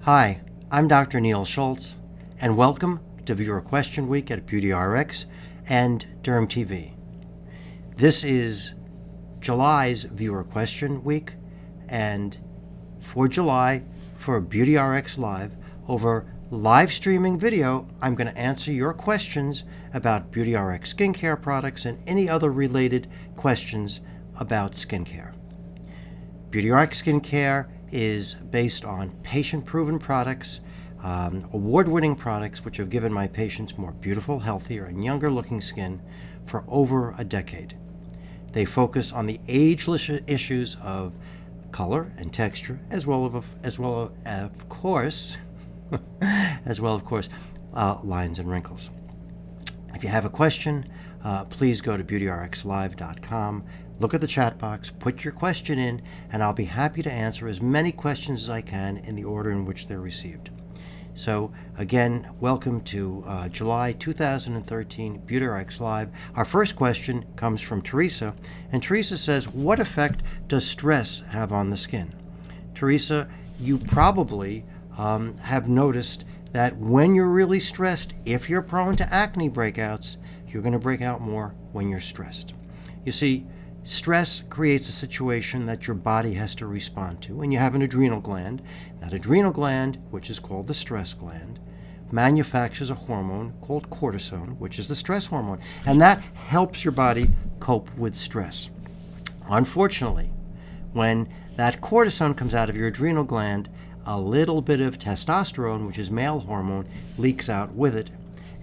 Hi, I'm Dr. Neil Schultz, and welcome to Viewer Question Week at BeautyRx and Derm TV. This is July's Viewer Question Week, and for July, for BeautyRx Live, over live streaming video, I'm going to answer your questions about BeautyRx skincare products and any other related questions about skincare. BeautyRx Skincare is based on patient-proven products, award-winning products which have given my patients more beautiful, healthier, and younger-looking skin for over a decade. They focus on the ageless issues of color and texture, as well of course, lines and wrinkles. If you have a question, please go to BeautyRxLive.com. Look at the chat box, put your question in, and I'll be happy to answer as many questions as I can in the order in which they're received. So, again, welcome to July 2013 BeautyRx Live. Our first question comes from Teresa, and Teresa says, what effect does stress have on the skin? Teresa, you probably have noticed that when you're really stressed, if you're prone to acne breakouts, you're going to break out more when you're stressed. You see, stress creates a situation that your body has to respond to, and you have an adrenal gland. That adrenal gland, which is called the stress gland, manufactures a hormone called cortisol, which is the stress hormone, and that helps your body cope with stress. Unfortunately, when that cortisol comes out of your adrenal gland, a little bit of testosterone, which is male hormone, leaks out with it.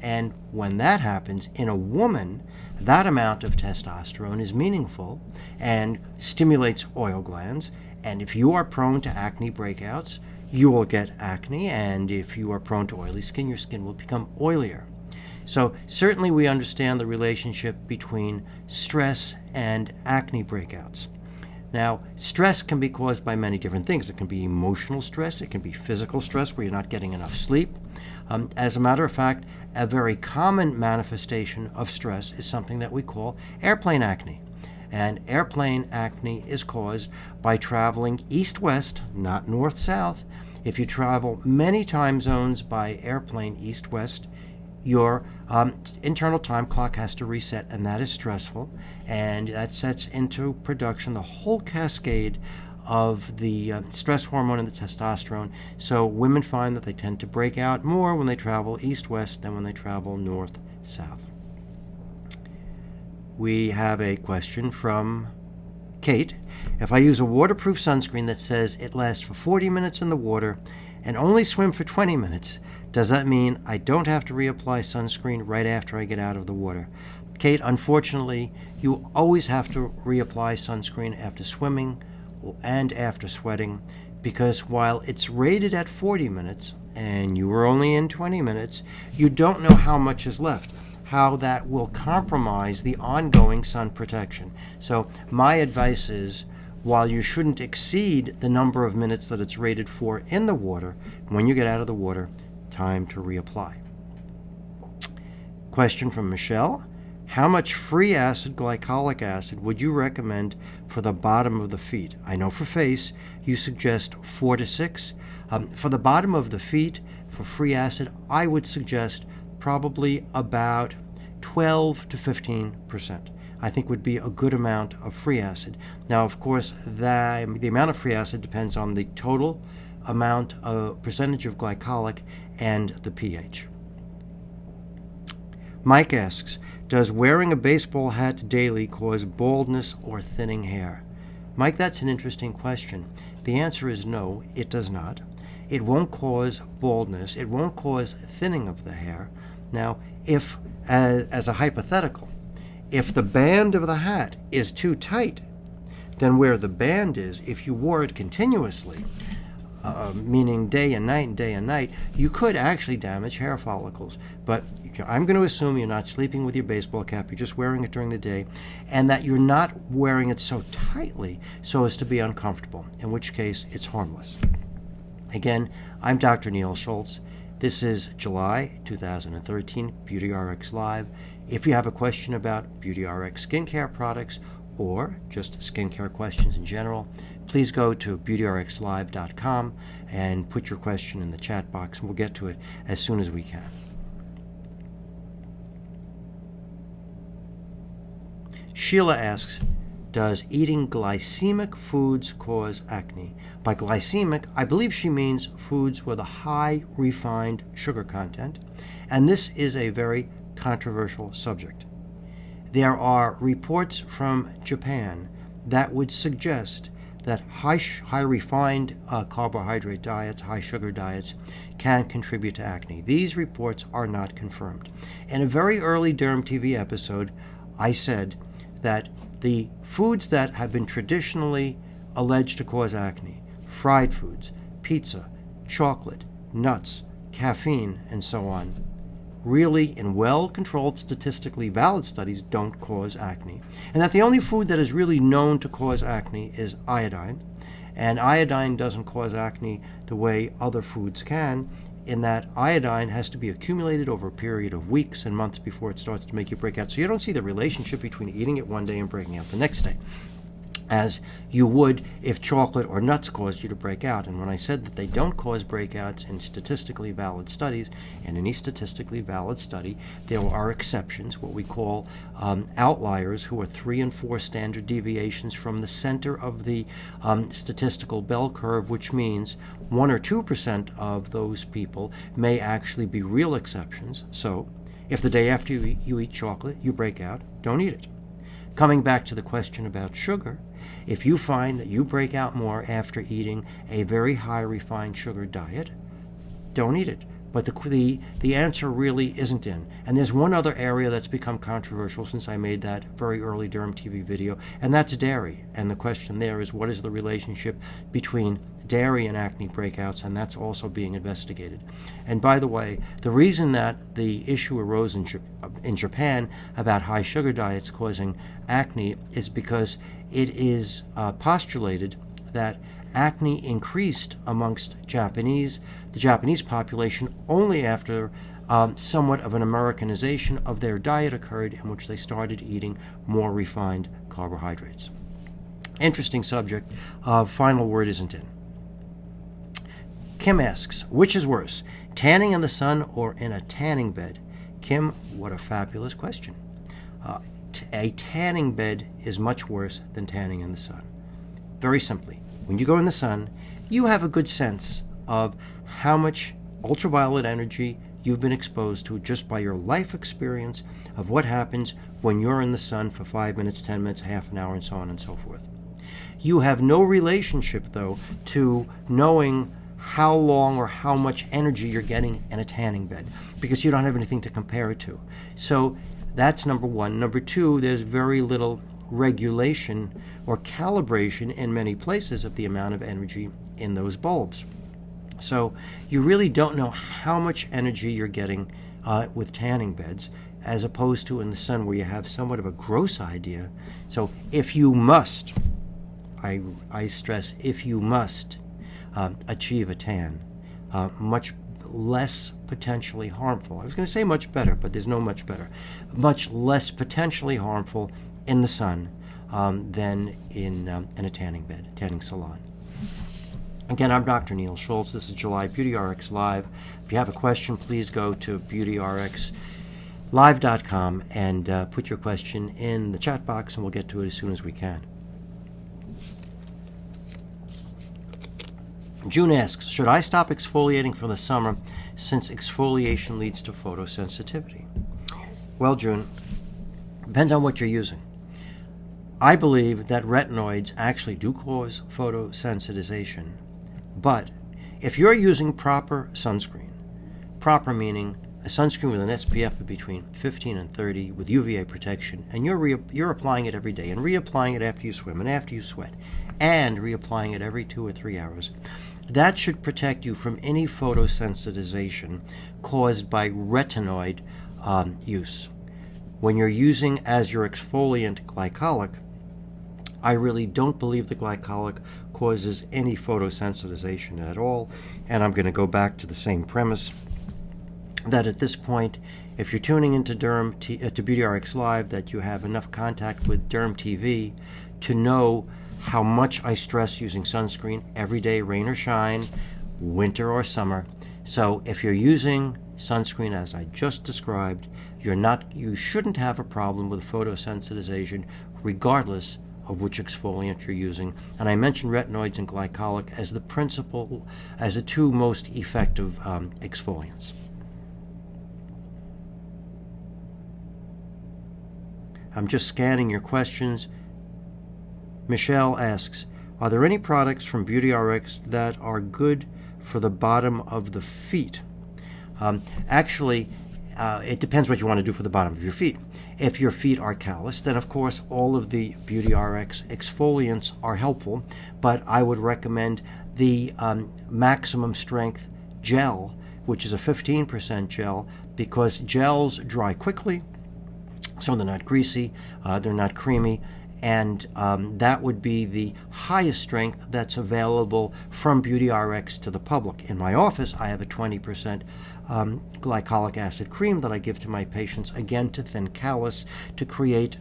And when that happens in a woman, that amount of testosterone is meaningful and stimulates oil glands. And if you are prone to acne breakouts, you will get acne. And if you are prone to oily skin, your skin will become oilier. So certainly we understand the relationship between stress and acne breakouts. Now, stress can be caused by many different things. It can be emotional stress. It can be physical stress where you're not getting enough sleep. As a matter of fact, a very common manifestation of stress is something that we call airplane acne. And airplane acne is caused by traveling east-west, not north-south. If you travel many time zones by airplane east-west, your internal time clock has to reset, and that is stressful. And that sets into production the whole cascade of the stress hormone and the testosterone. So women find that they tend to break out more when they travel east-west than when they travel north-south. We have a question from Kate. If I use a waterproof sunscreen that says it lasts for 40 minutes in the water and only swim for 20 minutes, does that mean I don't have to reapply sunscreen right after I get out of the water? Kate, unfortunately, you always have to reapply sunscreen after swimming and after sweating, because while it's rated at 40 minutes and you were only in 20 minutes, you don't know how much is left, how that will compromise the ongoing sun protection. So my advice is, while you shouldn't exceed the number of minutes that it's rated for in the water, when you get out of the water, time to reapply. Question from Michelle. How much free acid glycolic acid would you recommend for the bottom of the feet? I know for face, you suggest 4 to 6. For the bottom of the feet, for free acid, I would suggest probably about 12 to 15%. I think would be a good amount of free acid. Now, of course, the amount of free acid depends on the total amount of percentage of glycolic and the pH. Mike asks, does wearing a baseball hat daily cause baldness or thinning hair? Mike, that's an interesting question. The answer is no, it does not. It won't cause baldness. It won't cause thinning of the hair. Now, if, as a hypothetical, if the band of the hat is too tight, then where the band is, if you wore it continuously, meaning day and night, you could actually damage hair follicles. But I'm going to assume you're not sleeping with your baseball cap, you're just wearing it during the day, and that you're not wearing it so tightly so as to be uncomfortable, in which case it's harmless. Again, I'm Dr. Neil Schultz. This is July 2013 BeautyRx Live. If you have a question about BeautyRx skincare products or just skincare questions in general, please go to BeautyRxLive.com and put your question in the chat box, and we'll get to it as soon as we can. Sheila asks, does eating glycemic foods cause acne? By glycemic, I believe she means foods with a high refined sugar content, and this is a very controversial subject. There are reports from Japan that would suggest that high refined carbohydrate diets, high sugar diets, can contribute to acne. These reports are not confirmed. In a very early Derm TV episode, I said that the foods that have been traditionally alleged to cause acne, fried foods, pizza, chocolate, nuts, caffeine, and so on, really, in well-controlled, statistically valid studies, don't cause acne. And that the only food that is really known to cause acne is iodine. And iodine doesn't cause acne the way other foods can, in that iodine has to be accumulated over a period of weeks and months before it starts to make you break out. So you don't see the relationship between eating it one day and breaking out the next day, as you would if chocolate or nuts caused you to break out. And when I said that they don't cause breakouts in statistically valid studies, in any statistically valid study, there are exceptions, what we call outliers, who are 3 and 4 standard deviations from the center of the statistical bell curve, which means 1 or 2% of those people may actually be real exceptions. So if the day after you eat chocolate, you break out, don't eat it. Coming back to the question about sugar, if you find that you break out more after eating a very high refined sugar diet, don't eat it. But the answer really isn't in. And there's one other area that's become controversial since I made that very early Derm TV video, and that's dairy. And the question there is, what is the relationship between dairy and acne breakouts? And that's also being investigated. And by the way, the reason that the issue arose in Japan about high sugar diets causing acne is because it is postulated that acne increased amongst the Japanese population only after somewhat of an Americanization of their diet occurred, in which they started eating more refined carbohydrates. Interesting subject. Final word isn't in. Kim asks, which is worse, tanning in the sun or in a tanning bed? Kim, what a fabulous question. A tanning bed is much worse than tanning in the sun. Very simply, when you go in the sun, you have a good sense of how much ultraviolet energy you've been exposed to just by your life experience of what happens when you're in the sun for 5 minutes, 10 minutes, half an hour, and so on and so forth. You have no relationship, though, to knowing how long or how much energy you're getting in a tanning bed, because you don't have anything to compare it to. So that's number one. Number two, there's very little regulation or calibration in many places of the amount of energy in those bulbs. So you really don't know how much energy you're getting with tanning beds, as opposed to in the sun, where you have somewhat of a gross idea. So if you must, I stress, if you must achieve a tan, much less potentially harmful. I was going to say much better, but there's no much better. Much less potentially harmful in the sun than in a tanning bed, tanning salon. Again, I'm Dr. Neil Schultz. This is July BeautyRx Live. If you have a question, please go to BeautyRxLive.com and put your question in the chat box, and we'll get to it as soon as we can. June asks, should I stop exfoliating for the summer since exfoliation leads to photosensitivity? Well, June, depends on what you're using. I believe that retinoids actually do cause photosensitization, but if you're using proper sunscreen, proper meaning a sunscreen with an SPF of between 15 and 30 with UVA protection, and you're applying it every day and reapplying it after you swim and after you sweat, and reapplying it every 2 or 3 hours, that should protect you from any photosensitization caused by retinoid use. When you're using as your exfoliant glycolic, I really don't believe the glycolic causes any photosensitization at all. And I'm going to go back to the same premise that at this point, if you're tuning into to BeautyRx Live, that you have enough contact with Derm TV to know how much I stress using sunscreen every day, rain or shine, winter or summer. So if you're using sunscreen as I just described, you shouldn't have a problem with photosensitization regardless of which exfoliant you're using. And I mentioned retinoids and glycolic as the two most effective exfoliants. I'm just scanning your questions. Michelle asks, are there any products from BeautyRx that are good for the bottom of the feet? Actually, it depends what you want to do for the bottom of your feet. If your feet are calloused, then of course all of the BeautyRx exfoliants are helpful, but I would recommend the maximum strength gel, which is a 15% gel, because gels dry quickly, so they're not greasy, they're not creamy, and that would be the highest strength that's available from BeautyRx to the public. In my office, I have a 20% glycolic acid cream that I give to my patients, again to thin callus, to create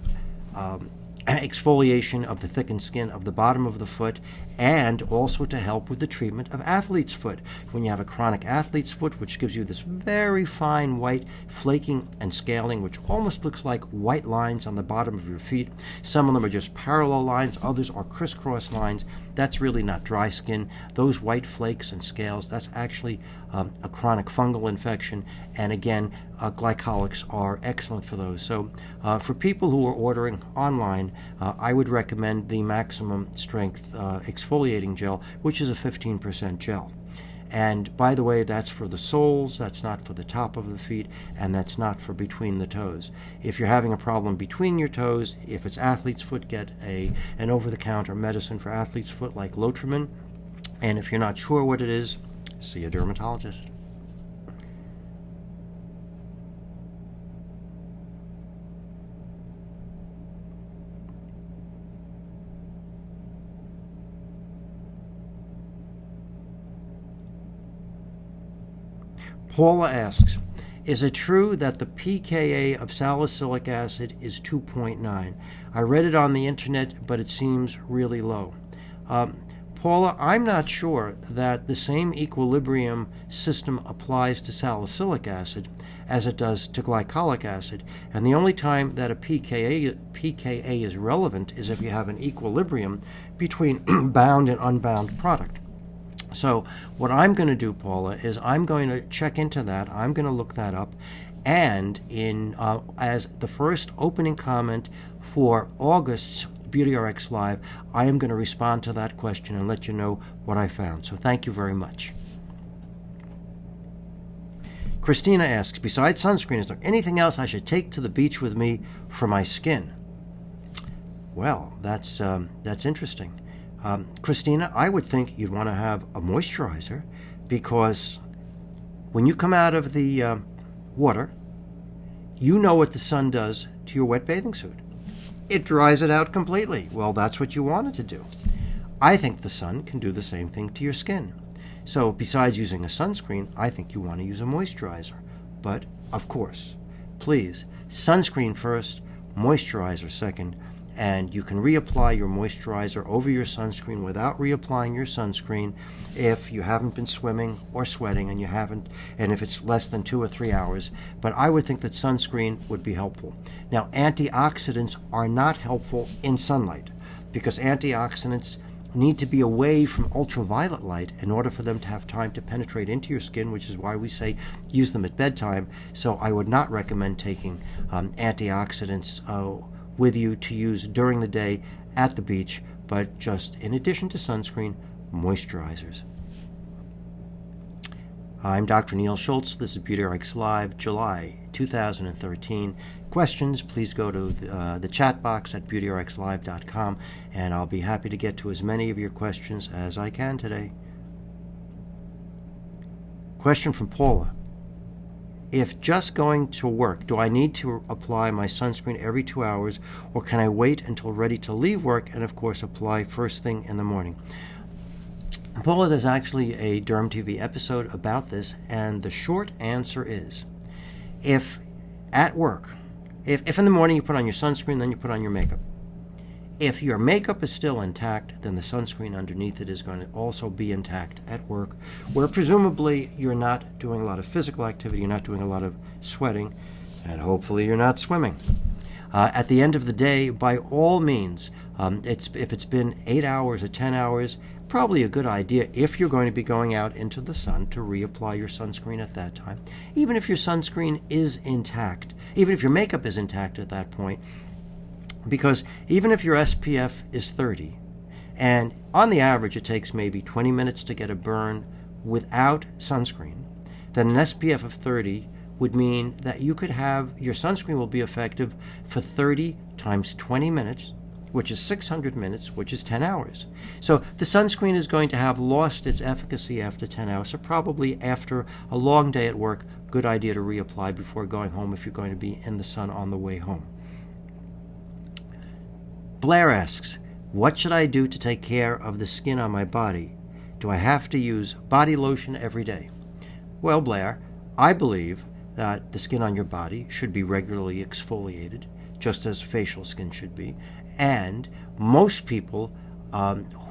exfoliation of the thickened skin of the bottom of the foot, and also to help with the treatment of athlete's foot. When you have a chronic athlete's foot, which gives you this very fine white flaking and scaling, which almost looks like white lines on the bottom of your feet. Some of them are just parallel lines, others are crisscross lines. That's really not dry skin. Those white flakes and scales, that's actually a chronic fungal infection, and again, glycolics are excellent for those. So for people who are ordering online, I would recommend the maximum strength exfoliating gel, which is a 15% gel. And by the way, that's for the soles, that's not for the top of the feet, and that's not for between the toes. If you're having a problem between your toes, if it's athlete's foot, get an over-the-counter medicine for athlete's foot like Lotrimin. And if you're not sure what it is, see a dermatologist. Paula asks, is it true that the pKa of salicylic acid is 2.9? I read it on the internet, but it seems really low. Paula, I'm not sure that the same equilibrium system applies to salicylic acid as it does to glycolic acid, and the only time that a pKa is relevant is if you have an equilibrium between bound and unbound product. So what I'm going to do, Paula, is I'm going to check into that. I'm going to look that up, and as the first opening comment for August's BeautyRx Live, I am going to respond to that question and let you know what I found. So thank you very much. Christina asks, besides sunscreen, is there anything else I should take to the beach with me for my skin? Well, that's interesting. Christina, I would think you'd want to have a moisturizer, because when you come out of the water, you know what the sun does to your wet bathing suit. It dries it out completely. Well, that's what you want it to do. I think the sun can do the same thing to your skin. So besides using a sunscreen, I think you want to use a moisturizer. But, of course, please, sunscreen first, moisturizer second, and you can reapply your moisturizer over your sunscreen without reapplying your sunscreen if you haven't been swimming or sweating and if it's less than 2 or 3 hours. But I would think that sunscreen would be helpful. Now, antioxidants are not helpful in sunlight, because antioxidants need to be away from ultraviolet light in order for them to have time to penetrate into your skin, which is why we say use them at bedtime. So I would not recommend taking antioxidants with you to use during the day at the beach, but just in addition to sunscreen, moisturizers. I'm Dr. Neil Schultz. This is BeautyRx Live, July 2013. Questions, please go to the chat box at BeautyRxLive.com, and I'll be happy to get to as many of your questions as I can today. Question from Paula. If just going to work, do I need to apply my sunscreen every 2 hours, or can I wait until ready to leave work and, of course, apply first thing in the morning? Paula, there's actually a Derm TV episode about this, and the short answer is, if at work, if in the morning you put on your sunscreen, then you put on your makeup. If your makeup is still intact, then the sunscreen underneath it is going to also be intact at work, where presumably you're not doing a lot of physical activity, you're not doing a lot of sweating, and hopefully you're not swimming. At the end of the day, by all means, if it's been 8 hours or 10 hours, probably a good idea, if you're going to be going out into the sun, to reapply your sunscreen at that time. Even if your sunscreen is intact, even if your makeup is intact at that point, because even if your SPF is 30, and on the average it takes maybe 20 minutes to get a burn without sunscreen, then an SPF of 30 would mean that you could have, your sunscreen will be effective for 30 times 20 minutes, which is 600 minutes, which is 10 hours. So the sunscreen is going to have lost its efficacy after 10 hours. So probably after a long day at work, good idea to reapply before going home if you're going to be in the sun on the way home. Blair asks, what should I do to take care of the skin on my body? Do I have to use body lotion every day? Well, Blair, I believe that the skin on your body should be regularly exfoliated, just as facial skin should be. And most people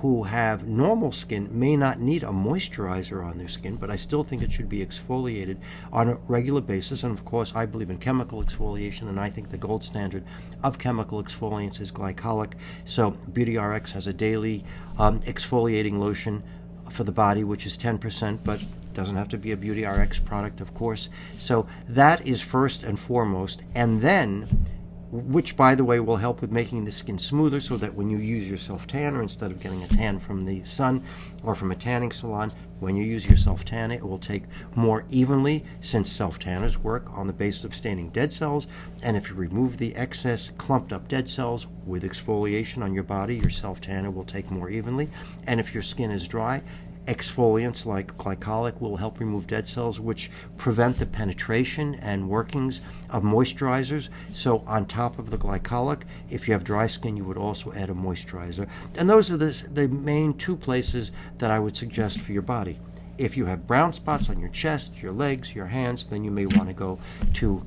who have normal skin may not need a moisturizer on their skin, but I still think it should be exfoliated on a regular basis. And of course, I believe in chemical exfoliation, and I think the gold standard of chemical exfoliants is glycolic. So BeautyRx has a daily exfoliating lotion for the body, which is 10%, but doesn't have to be a BeautyRx product, of course. So that is first and foremost, and then, which by the way will help with making the skin smoother, so that when you use your self-tanner, instead of getting a tan from the sun or from a tanning salon, when you use your self-tanner, it will take more evenly, since self-tanners work on the basis of staining dead cells. And if you remove the excess clumped up dead cells with exfoliation on your body, your self-tanner will take more evenly. And if your skin is dry, exfoliants like glycolic will help remove dead cells, which prevent the penetration and workings of moisturizers. So on top of the glycolic, if you have dry skin, you would also add a moisturizer. And those are the main two places that I would suggest for your body. If you have brown spots on your chest, your legs, your hands, then you may want to go to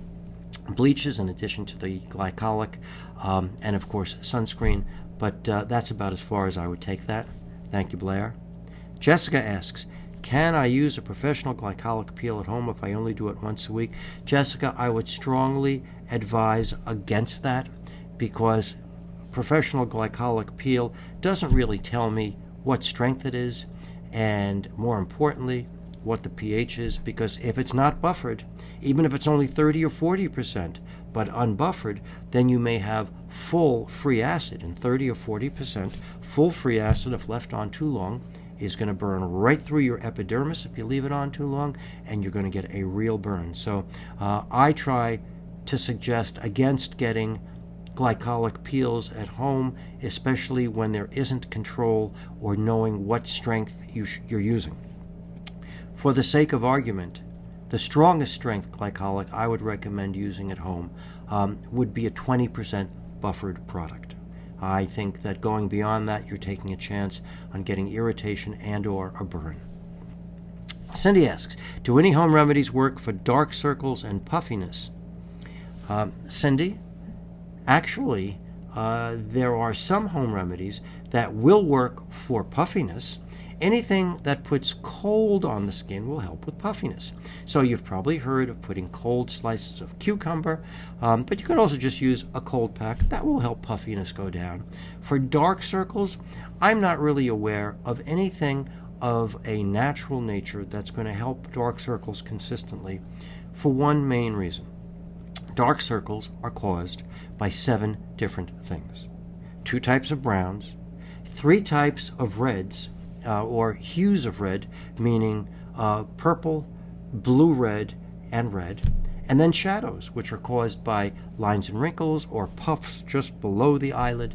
bleaches in addition to the glycolic, and of course sunscreen. But that's about as far as I would take that. Thank you, Blair. Jessica asks, can I use a professional glycolic peel at home if I only do it once a week? Jessica, I would strongly advise against that, because professional glycolic peel doesn't really tell me what strength it is, and more importantly, what the pH is, because if it's not buffered, even if it's only 30 or 40%, but unbuffered, then you may have full free acid, and 30 or 40% full free acid, if left on too long, is going to burn right through your epidermis if you leave it on too long, and you're going to get a real burn. So I try to suggest against getting glycolic peels at home, especially when there isn't control or knowing what strength you're using. For the sake of argument, the strongest strength glycolic I would recommend using at home would be a 20% buffered product. I think that going beyond that, you're taking a chance on getting irritation and or a burn. Cindy asks, do any home remedies work for dark circles and puffiness? Cindy, actually, there are some home remedies that will work for puffiness. Anything that puts cold on the skin will help with puffiness. So you've probably heard of putting cold slices of cucumber, but you can also just use a cold pack. That will help puffiness go down. For dark circles, I'm not really aware of anything of a natural nature that's going to help dark circles consistently, for one main reason. Dark circles are caused by 7 different things. 2 types of browns, 3 types of reds, or hues of red, meaning purple, blue-red, and red, and then shadows, which are caused by lines and wrinkles or puffs just below the eyelid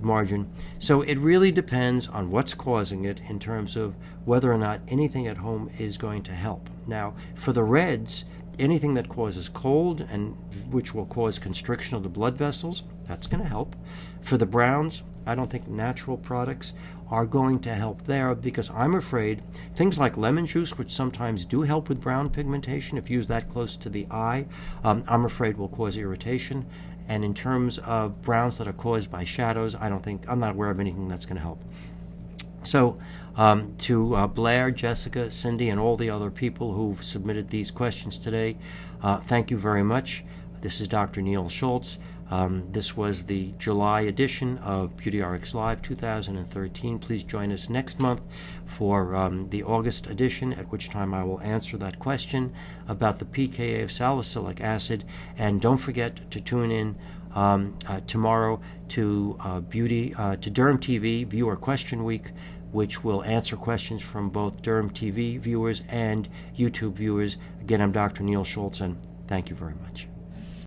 margin. So it really depends on what's causing it in terms of whether or not anything at home is going to help. Now, for the reds, anything that causes cold and which will cause constriction of the blood vessels, that's going to help. For the browns, I don't think natural products are going to help there, because I'm afraid things like lemon juice, which sometimes do help with brown pigmentation if used that close to the eye, I'm afraid will cause irritation. And in terms of browns that are caused by shadows, I'm not aware of anything that's going to help. So to Blair, Jessica, Cindy, and all the other people who've submitted these questions today, thank you very much. This is Dr. Neil Schultz. This was the July edition of BeautyRx Live 2013. Please join us next month for the August edition, at which time I will answer that question about the pKa of salicylic acid. And don't forget to tune in tomorrow to Derm TV Viewer Question Week, which will answer questions from both Derm TV viewers and YouTube viewers. Again, I'm Dr. Neil Schultz, and thank you very much.